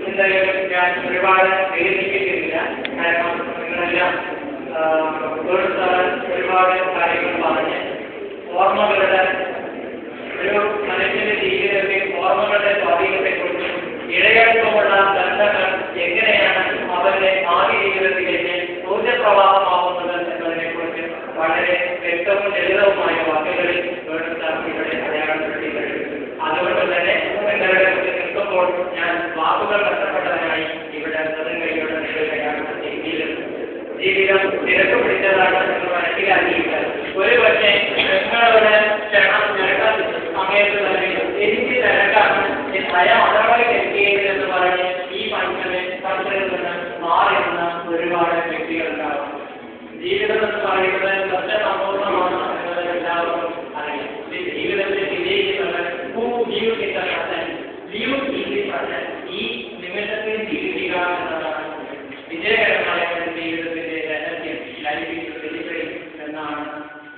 എന്തായാലും ഞാൻ ഒരുപാട് വേദനിപ്പിക്കുന്നില്ല. കാരണം നിങ്ങളെല്ലാം ഒരുപാട് കാര്യങ്ങൾ പറഞ്ഞ് ഓർമ്മകളുടെ ഒരു മനുഷ്യന്റെ ജീവിതത്തിൽ ഓർമ്മകളുടെ സ്വാധീനത്തെക്കുറിച്ചും ഇഴയടുപ്പമുള്ള ബന്ധങ്ങൾ എങ്ങനെയാണ് അവരുടെ ഭാവി ജീവിതത്തിലേക്ക് ഊർജ്ജപ്രവാഹമാവുന്നത് എന്നതിനെക്കുറിച്ച് വളരെ വ്യക്തവും ലളിതവുമായ വാക്കുകളിൽ ഇവിടെ അടയാളപ്പെടുത്തി കഴിഞ്ഞു. അതുകൊണ്ട് തന്നെ നിങ്ങളുടെ നിൽക്കുമ്പോൾ ഞാൻ വാക്കുകൾ നഷ്ടപ്പെട്ടതിനായി ഇവിടെ കൈകളുടെ നിലവിലെത്തിയിരിക്കുന്നത്. ജീവിതം തിരക്ക് പിടിച്ചതാണ് എന്ന് മനസ്സിലാക്കിയിട്ട് ഒരു പക്ഷേ നിങ്ങളുടെ ക്ഷണം നിരക്കാൻ സമയത്ത് തന്നെ എനിക്ക് തിരക്കാണ് ഭയം അതവരെ എത്തിയെന്ന് പറഞ്ഞ് ഈ ഫംഗ്ഷനിൽ നിന്ന് മാറി നിന്ന ഒരുപാട് വ്യക്തികളുണ്ടാവും. ജീവിതം എന്ന് പറയുന്നത് സത്യസമ്പൂർണ്ണമാണ് എന്നത് എല്ലാവർക്കും അറിയാം. ജീവിതത്തിൽ വിജയിക്കുന്നത് ഈ നിമിഷത്തിൽ ജീവിക്കുക എന്നതാണ് വിജയകരമായ ജീവിതത്തിന്റെ രഹസ്യം, ലൈഫ് എന്നാണ്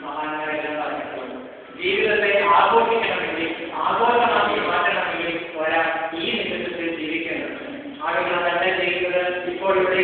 മഹാന്മാരെല്ലാം പറഞ്ഞിട്ടുള്ളത്. ജീവിതത്തെ ആഘോഷിക്കണമെങ്കിൽ ആഘോഷമാക്കി മാറ്റണമെങ്കിൽ ഒരാൾ ഈ നിമിഷത്തിൽ ജീവിക്കേണ്ടത്. ആളുകൾ തന്നെ ചെയ്യുന്നത് ഇപ്പോൾ ഇവിടെ